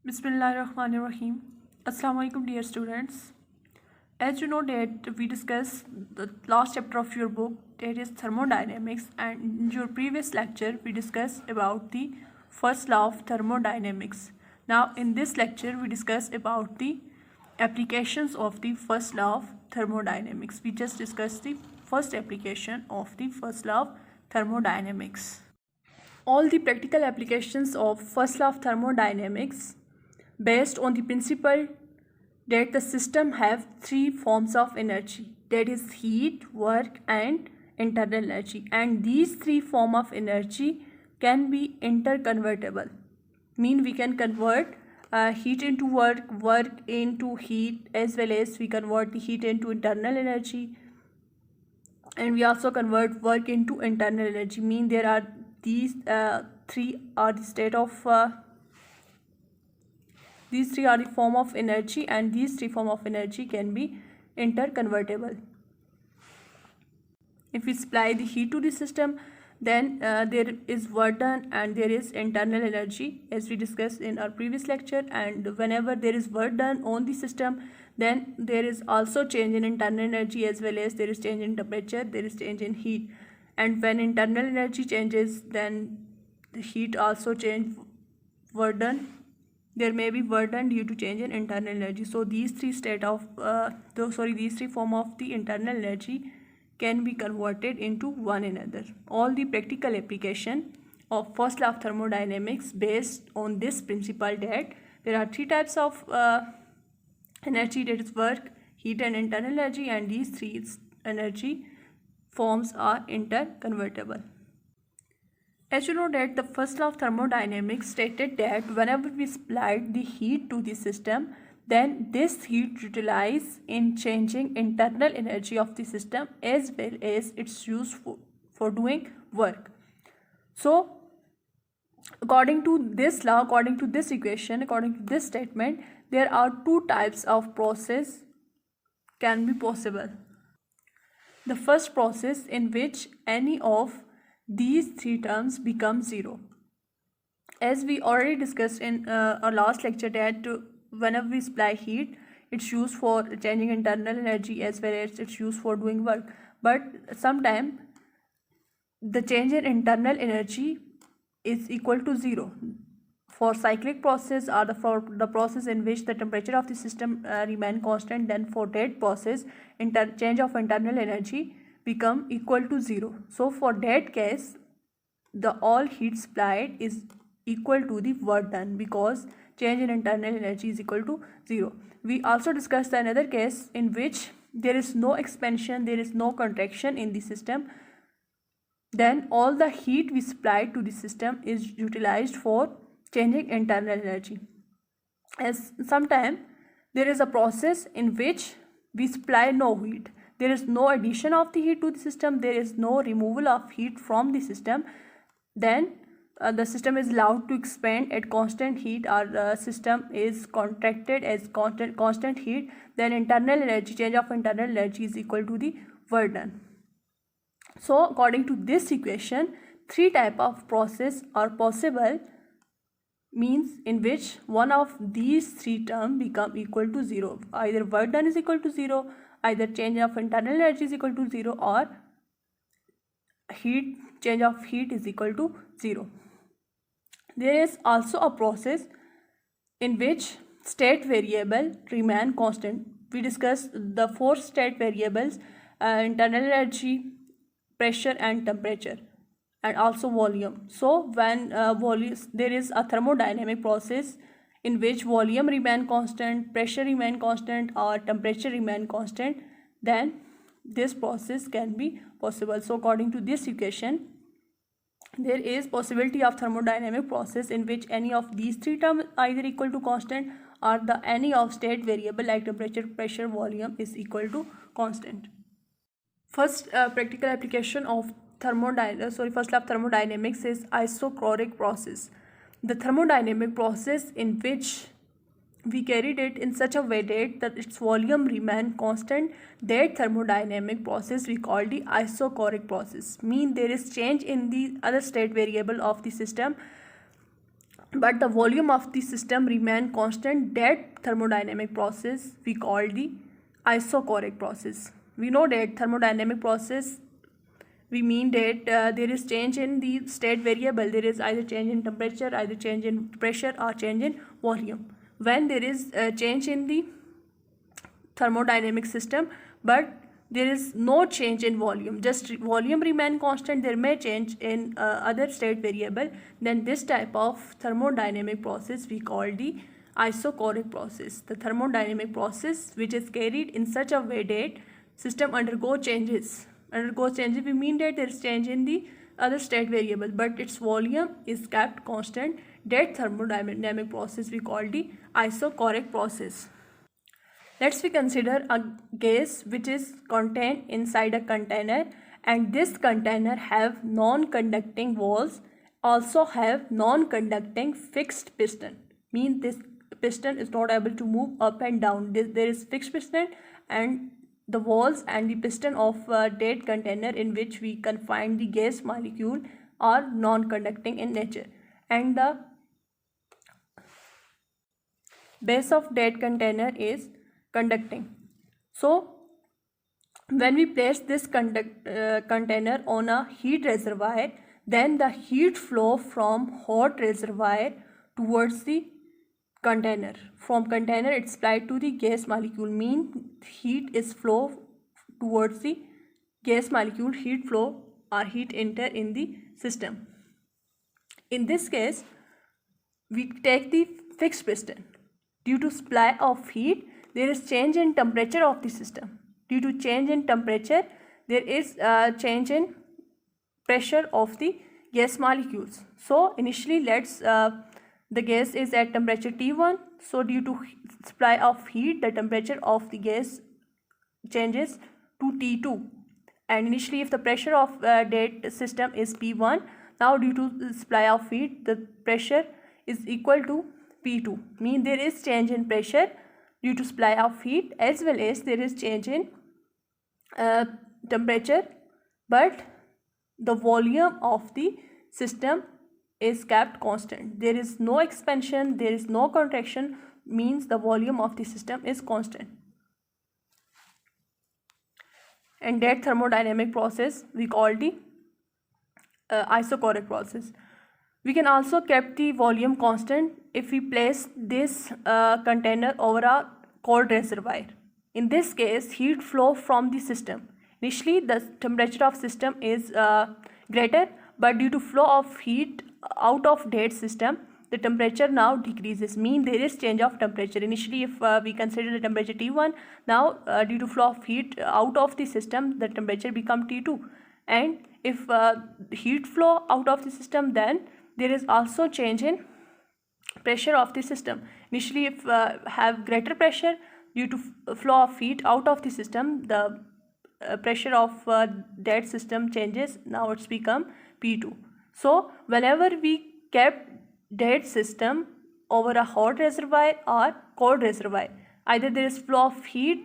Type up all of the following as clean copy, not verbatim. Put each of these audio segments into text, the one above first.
Bismillahirrahmanirrahim. Assalamu alaikum dear students. As you know that we discussed the last chapter of your book, that is thermodynamics, and in your previous lecture we discussed about the first law of thermodynamics. Now in this lecture we discuss about the applications of the first law of thermodynamics. We just discussed the first application of the first law of thermodynamics. All the practical applications of first law of thermodynamics based on the principle that the system have three forms of energy, that is heat, work and internal energy, and these three form of energy can be interconvertible. Mean we can convert heat into work into heat, as well as we convert the heat into internal energy, and we also convert work into internal energy. Mean there are these three are the state of these three are the form of energy, and these three form of energy can be interconvertible. If we supply the heat to the system, then there is work done and there is internal energy, as we discussed in our previous lecture. And whenever there is work done on the system, then there is also change in internal energy, as well as there is change in temperature, there is change in heat. And when internal energy changes, then the heat also change, work done, there may be work done due to change in internal energy. So these three these three form of the internal energy can be converted into one another. All the practical application of first law of thermodynamics based on this principle, that there are three types of energy, that is work, heat and internal energy, and these three energy forms are interconvertible. As you know that the first law of thermodynamics stated that whenever we supplied the heat to the system, then this heat utilized in changing internal energy of the system, as well as its use for doing work. So according to this law, according to this equation, according to this statement, there are two types of process can be possible. The first process in which any of these three terms become zero. As we already discussed in our last lecture, that whenever we supply heat, it's used for changing internal energy, as well as it's used for doing work. But sometimes the change in internal energy is equal to zero. For cyclic process, or for the process in which the temperature of the system remain constant, then for that process change of internal energy become equal to zero. So for that case, the all heat supplied is equal to the work done, because change in internal energy is equal to zero. We also discussed another case in which there is no expansion, there is no contraction in the system, then all the heat we supplied to the system is utilized for changing internal energy. As sometime there is a process in which we supply no heat, there is no addition of the heat to the system, there is no removal of heat from the system, then the system is allowed to expand at constant heat, or the system is contracted as constant heat, then internal energy, change of internal energy is equal to the work done. So according to this equation, three type of process are possible, means in which one of these three terms become equal to zero. Either work done is equal to zero, either change of internal energy is equal to zero, or change of heat is equal to zero. There is also a process in which state variable remain constant. We discussed the four state variables: internal energy, pressure and temperature, and also volume. So when there is a thermodynamic process in which volume remain constant, pressure remain constant, or temperature remain constant, then this process can be possible. So according to this equation, there is possibility of thermodynamic process in which any of these three terms either equal to constant, or the any of state variable like temperature, pressure, volume is equal to constant. First practical application of first law of thermodynamics is isochoric process. The thermodynamic process in which we carried it in such a way that its volume remain constant, that thermodynamic process we call the isochoric process. Mean there is change in the other state variable of the system, but the volume of the system remain constant. That thermodynamic process we call the isochoric process. We know that thermodynamic process, we mean that there is change in the state variable. There is either change in temperature, either change in pressure, or change in volume. When there is a change in the thermodynamic system but there is no change in volume, just volume remain constant, there may change in other state variable, then this type of thermodynamic process we call the isochoric process. The thermodynamic process which is carried in such a way that system undergo changes, we mean that there is change in the other state variable but its volume is kept constant. That thermodynamic process we call the isochoric process. Let's we consider a gas which is contained inside a container, and this container have non-conducting walls, also have non-conducting fixed piston. Means this piston is not able to move up and down. There is fixed piston, and the walls and the piston of that container in which we confine the gas molecule are non-conducting in nature, and the base of that container is conducting. So when we place this container on a heat reservoir, then the heat flow from hot reservoir towards the container. From container it's applied to the gas molecule, mean heat is flow towards the gas molecule, heat flow or heat enter in the system. In this case we take the fixed piston. Due to supply of heat, there is change in temperature of the system. Due to change in temperature, there is a change in pressure of the gas molecules. So initially the gas is at temperature T1. So due to supply of heat, the temperature of the gas changes to T2. And initially if the pressure of that system is P1, now due to supply of heat, the pressure is equal to P2. Mean there is change in pressure due to supply of heat, as well as there is change in temperature, but the volume of the system is kept constant. There is no expansion, there is no contraction, means the volume of the system is constant. And that thermodynamic process we call the isochoric process. We can also keep the volume constant if we place this container over a cold reservoir. In this case, heat flow from the system. Initially, the temperature of system is greater, but due to flow of heat out of that system, the temperature now decreases. Mean there is change of temperature. Initially, if we consider the temperature T1, now due to flow of heat out of the system, the temperature become T2. And if heat flow out of the system, then there is also change in pressure of the system. Initially if have greater pressure, due to flow of heat out of the system, the pressure of that system changes. Now it's become P2. So whenever we kept that system over a hot reservoir or cold reservoir, either there is flow of heat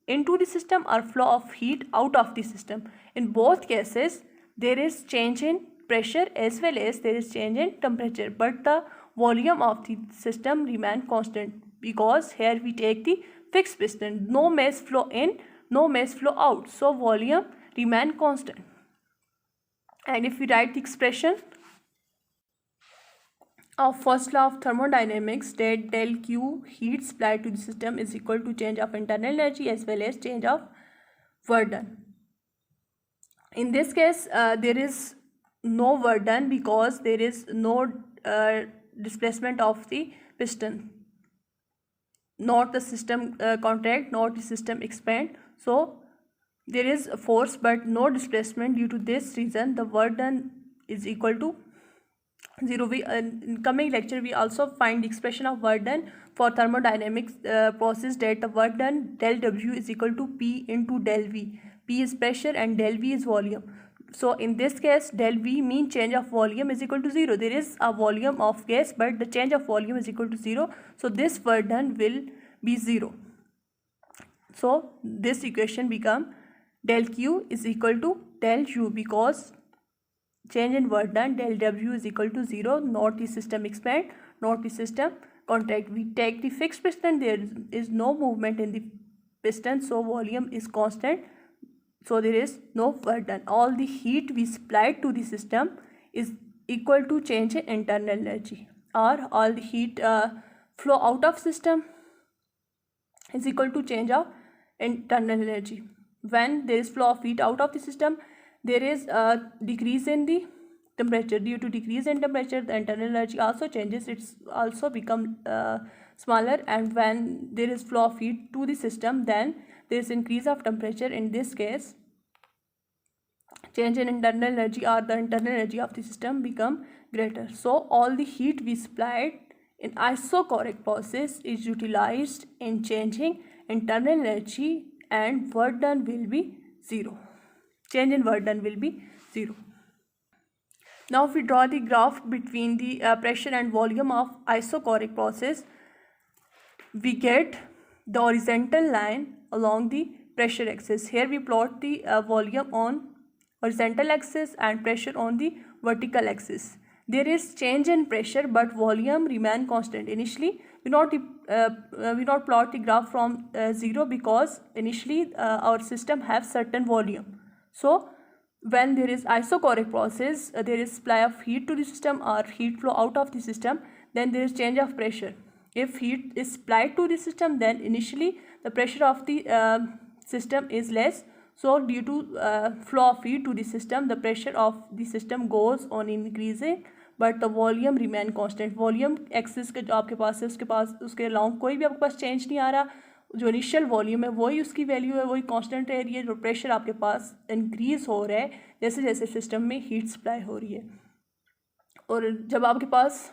into the system or flow of heat out of the system. In both cases there is change in pressure as well as there is change in temperature, but the volume of the system remain constant, because here we take the fixed piston, no mass flow in, no mass flow out, so volume remain constant. And if we write the expression of first law of thermodynamics, that del Q heat supplied to the system is equal to change of internal energy as well as change of work done. In this case there is no work done because there is no displacement of the piston, not the system contract, not the system expand. So there is a force but no displacement. Due to this reason the work done is equal to 0. We in coming lecture we also find the expression of work done for thermodynamics process, that the work done del W is equal to P into del V. P is pressure and del V is volume. So in this case del V mean change of volume is equal to 0. There is a volume of gas but the change of volume is equal to 0. So this work done will be 0. So this equation become del Q is equal to del U, because change in work done del W is equal to 0, not the system expand, not the system contract. We take the fixed piston, there is no movement in the piston, so volume is constant, so there is no work done. All the heat we supplied to the system is equal to change in internal energy, or all the heat flow out of system is equal to change of internal energy. When there is flow of heat out of the system, there is a decrease in the temperature. Due to decrease in temperature, the internal energy also changes, it's also become smaller. And when there is flow of heat to the system, then there is increase of temperature. In this case, change in internal energy or the internal energy of the system become greater. So all the heat we supplied in isochoric process is utilized in changing internal energy, and work done will be zero. Change in work done will be zero. Now if we draw the graph between the pressure and volume of isochoric process, we get the horizontal line along the pressure axis. Here we plot the volume on horizontal axis and pressure on the vertical axis. There is change in pressure but volume remain constant. Initially we not plot the graph from 0 because initially our system have certain volume. So when there is isochoric process, there is supply of heat to the system or heat flow out of the system, then there is change of pressure. If heat is supplied to the system, then initially the pressure of the system is less. So due to flow of heat to the system, the pressure of the system goes on increasing, but the volume remain constant. Volume axis के जो आपके पास है उसके along कोई भी आपके पास change नहीं आ रहा. जो इनिशियल वॉल्यूम है वही उसकी वैल्यू है, वही कांस्टेंट रह रही है. जो प्रेशर आपके पास इंक्रीज हो रहा है जैसे जैसे सिस्टम में हीट सप्लाई हो रही है. और जब आपके पास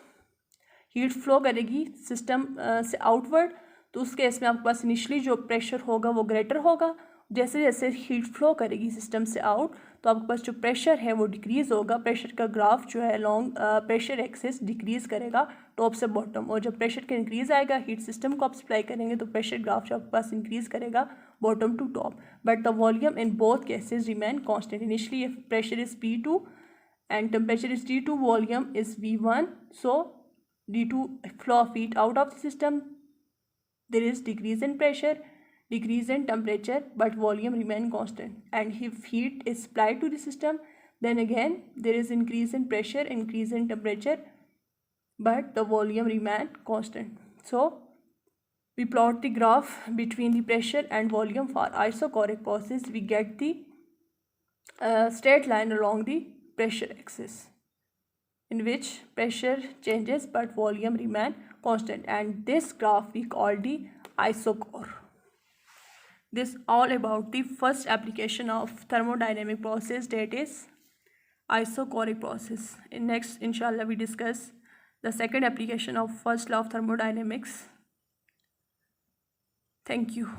हीट फ्लो करेगी सिस्टम से आउटवर्ड, तो उस केस में आपके पास इनिशियली जो प्रेशर होगा वो ग्रेटर होगा. जैसे जैसे हीट फ्लो करेगी सिस्टम से आउट, तो आपके पास जो प्रेशर है वो डिक्रीज़ होगा. प्रेशर का ग्राफ जो है लॉन्ग प्रेशर एक्सिस डिक्रीज़ करेगा टॉप से बॉटम. और जब प्रेशर का इंक्रीज़ आएगा हीट सिस्टम को आप सप्लाई करेंगे तो प्रेशर ग्राफ जो आपके पास इंक्रीज़ करेगा bottom to top. But the volume in both cases remain constant. Initially if pressure is P2 and temperature is T2, volume is V1. So due to flow of heat out of the system, there is decrease in pressure, decrease in temperature, but volume remain constant. And if heat is supplied to the system, then again there is increase in pressure, increase in temperature, but the volume remain constant. So we plot the graph between the pressure and volume for isochoric process. We get the straight line along the pressure axis in which pressure changes but volume remain constant, and this graph we call the isochore. This all about the first application of thermodynamic process, that is isochoric process. In next inshallah we discuss the second application of first law of thermodynamics. Thank you.